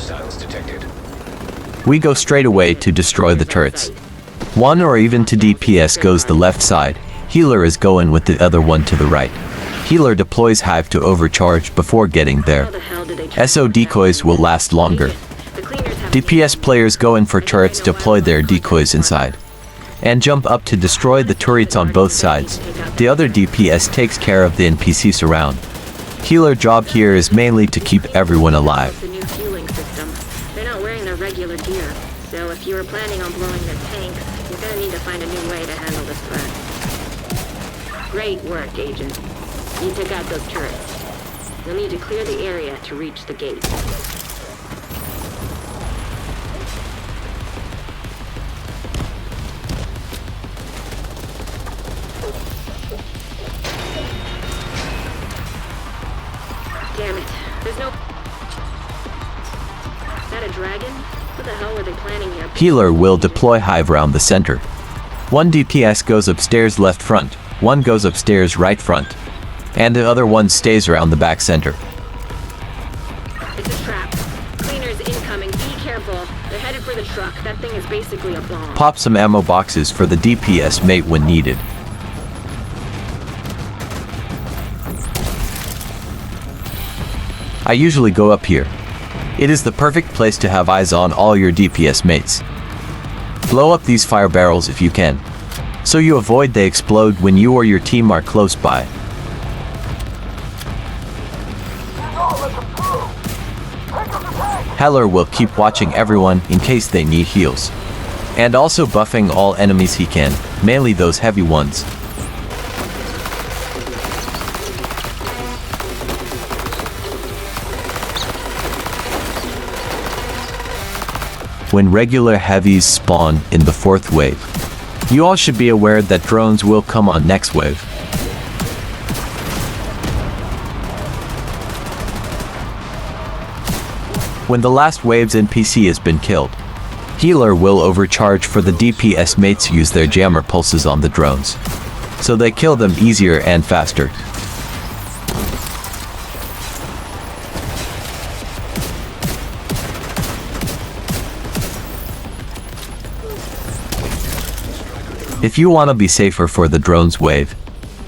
Hostiles detected. We go straight away to destroy the turrets. One or even to DPS goes the left side. Healer is going with the other one to the right. Healer deploys Hive to overcharge before getting there. SO decoys will last longer. DPS players go in for turrets, deploy their decoys inside, and jump up to destroy the turrets on both sides. The other DPS takes care of the NPC surround. Healer job here is mainly to keep everyone alive. The new fueling system. They're not wearing their regular gear, so if you were planning on blowing their tanks, you're gonna need to find a new way to handle this threat. Great work, Agent. You took out those turrets. You'll need to clear the area to reach the gate. Damn it. There's no... Is that a dragon? What the hell were they planning here? Healer will deploy Hive around the center. One DPS goes upstairs left front, one goes upstairs right front, and the other one stays around the back center. It's a trap. Cleaners incoming. Be careful. They're headed for the truck. That thing is basically a bomb. Pop some ammo boxes for the DPS mate when needed. I usually go up here. It is the perfect place to have eyes on all your DPS mates. Blow up these fire barrels if you can, so you avoid they explode when you or your team are close by. HEALER will keep watching everyone in case they need heals, and also buffing all enemies he can, mainly those heavy ones. When regular heavies spawn in the 4th wave, you all should be aware that drones will come on next wave. When the last wave's NPC has been killed, Healer will overcharge for the DPS mates use their jammer pulses on the drones, so they kill them easier and faster. If you want to be safer for the drone's wave,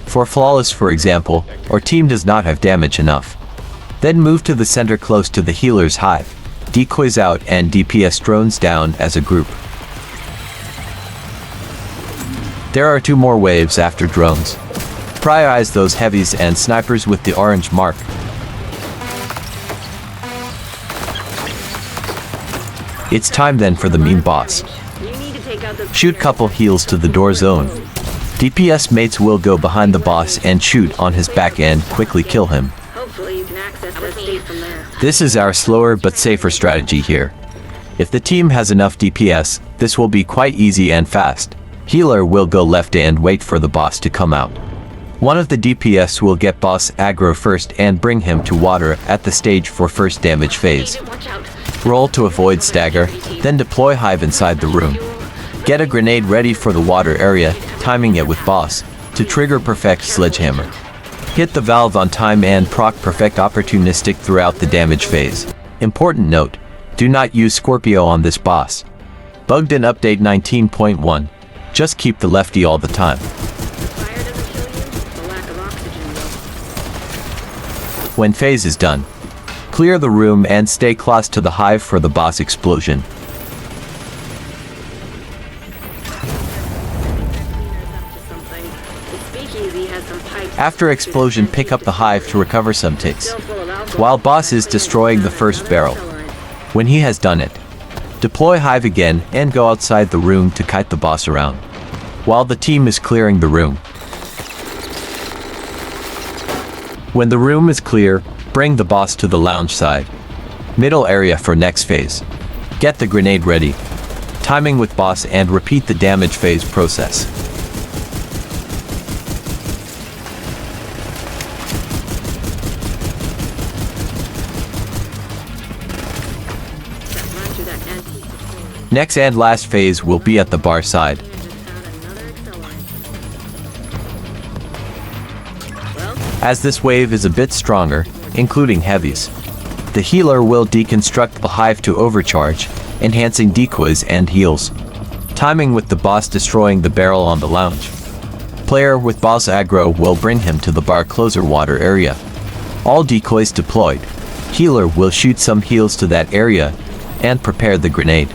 for flawless for example, or team does not have damage enough, then move to the center close to the healer's hive, decoys out and DPS drones down as a group. There are 2 more waves after drones. Prioritize those heavies and snipers with the orange mark. It's time then for the mean boss. Shoot couple heals to the door zone. DPS mates will go behind the boss and shoot on his back end, quickly kill him. Hopefully you can access the state from there. This is our slower but safer strategy here. If the team has enough DPS, this will be quite easy and fast. Healer will go left and wait for the boss to come out. One of the DPS will get boss aggro first and bring him to water at the stage for first damage phase. Roll to avoid stagger, then deploy Hive inside the room. Get a grenade ready for the water area, timing it with boss, to trigger perfect sledgehammer. Hit the valve on time and proc perfect opportunistic throughout the damage phase. Important note, do not use Scorpio on this boss. Bugged in update 19.1. Just keep the lefty all the time. Fire doesn't kill you, the lack of oxygen will. When phase is done, clear the room and stay close to the hive for the boss explosion. After explosion, pick up the hive to recover some ticks, while boss is destroying the first barrel. When he has done it, deploy hive again and go outside the room to kite the boss around, while the team is clearing the room. When the room is clear, bring the boss to the lounge side, middle area for next phase. Get the grenade ready, timing with boss and repeat the damage phase process. Next and last phase will be at the bar side. As this wave is a bit stronger, including heavies, The healer will deconstruct the hive to overcharge, enhancing decoys and heals. Timing with the boss destroying the barrel on the lounge. Player with boss aggro will bring him to the bar closer water area. All decoys deployed. Healer will shoot some heals to that area and prepare the grenade.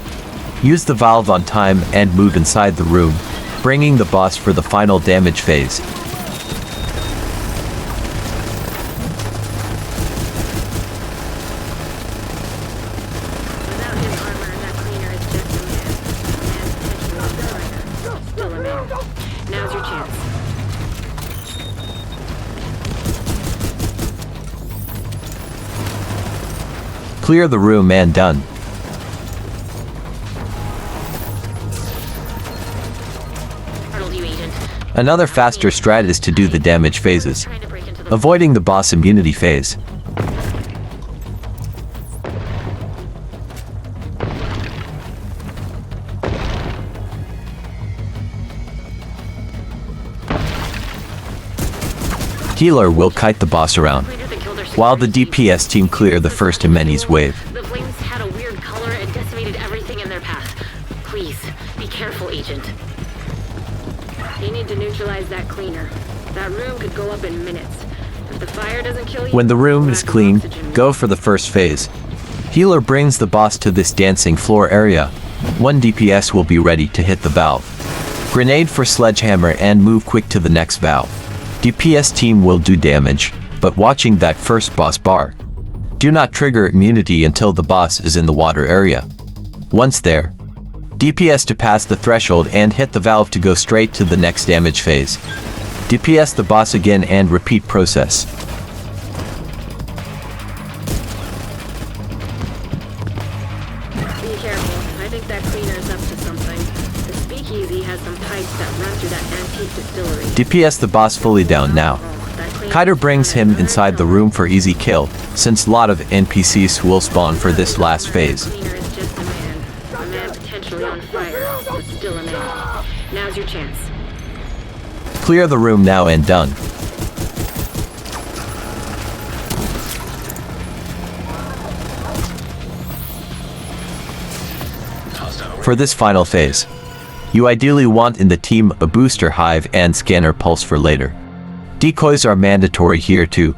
Use the valve on time and move inside the room, bringing the boss for the final damage phase. Without his armor, that cleaner is just a man. A man potentially on fire. Still a man. Now's your chance. Clear the room and done. Startled you, Agent. Another faster strat is to do the damage phases, Trying to break into the avoiding the boss immunity phase. Healer will kite the boss around, cleaner that killed our while the security DPS team clear the first enemy's wave. The flames had a weird color and decimated everything in their path. Please, be careful, Agent. You need to neutralize that cleaner. That room could go up in minutes. If the fire doesn't kill you... When the room lack is of clean, oxygen- go for the first phase. Healer brings the boss to this dancing floor area. One DPS will be ready to hit the valve. Grenade for sledgehammer and move quick to the next valve. DPS team will do damage, but watching that first boss bar. Do not trigger immunity until the boss is in the water area. Once there, DPS to pass the threshold and hit the valve to go straight to the next damage phase. DPS the boss again and repeat process. Be careful. I think that cleaner is up to something. The speakeasy has some pipes that run through that antique distillery. DPS the boss fully down now. That cleaner- Kiter brings him inside the room for easy kill, since lot of NPCs will spawn for this last phase. Cleaner is just a man. A man potentially on fire, but still a man. Now's your chance. Clear the room now and done. For this final phase, you ideally want in the team a booster hive and scanner pulse for later. Decoys are mandatory here too.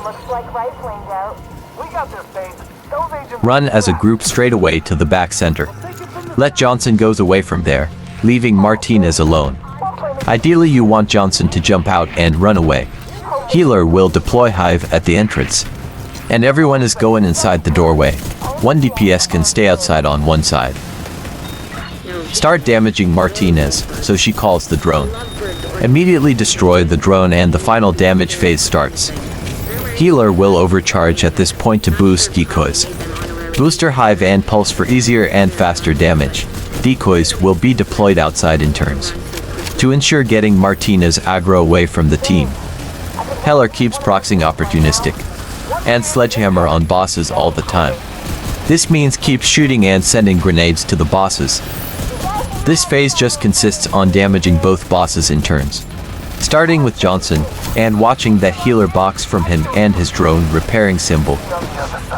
Looks like Wright's lane's out. We got this thing. Those agents... Run as a group straight away to the back center. Let Johnson goes away from there, leaving Martinez alone. Ideally you want Johnson to jump out and run away. Healer will deploy hive at the entrance. And everyone is going inside the doorway. One DPS can stay outside on one side. Start damaging Martinez, so she calls the drone. Immediately destroy the drone and the final damage phase starts. Healer will overcharge at this point to boost decoys. Booster hive and pulse for easier and faster damage. Decoys will be deployed outside in turns, to ensure getting Martinez aggro away from the team. Heller keeps proxying opportunistic, and sledgehammer on bosses all the time. This means keep shooting and sending grenades to the bosses. This phase just consists on damaging both bosses in turns. Starting with Johnson, and watching that healer box from him and his drone repairing symbol.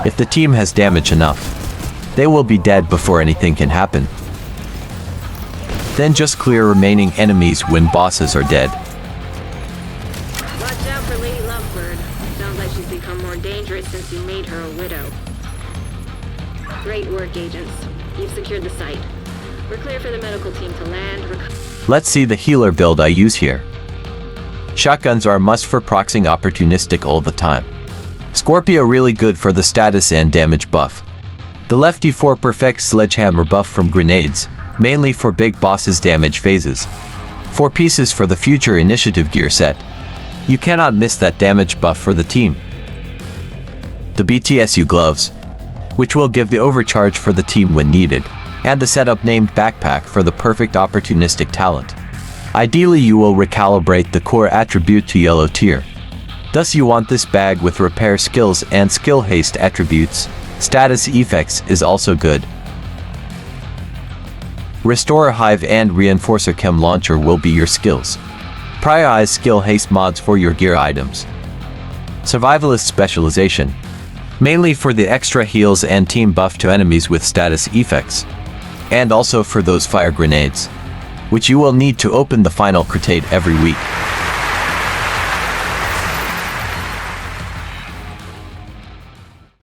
If the team has damage enough, they will be dead before anything can happen. Then just clear remaining enemies when bosses are dead. Watch out for Lady Lovebird. Sounds like she's become more dangerous since you made her a widow. Great work, agents. You've secured the site. We're clear for the medical team to land. Let's see the healer build I use here. Shotguns are a must for proxying opportunistic all the time. Scorpio really good for the status and damage buff. The lefty for perfect sledgehammer buff from grenades, mainly for big bosses damage phases. 4 pieces for the future initiative gear set. You cannot miss that damage buff for the team. The BTSU gloves, which will give the overcharge for the team when needed, and the setup named backpack for the perfect opportunistic talent. Ideally you will recalibrate the core attribute to yellow tier. Thus you want this bag with repair skills and skill haste attributes. Status effects is also good. Restore Hive and Reinforcer Chem Launcher will be your skills. Prioritize skill haste mods for your gear items. Survivalist specialization. mainly for the extra heals and team buff to enemies with status effects, and also for those fire grenades, which you will need to open the final crusade every week.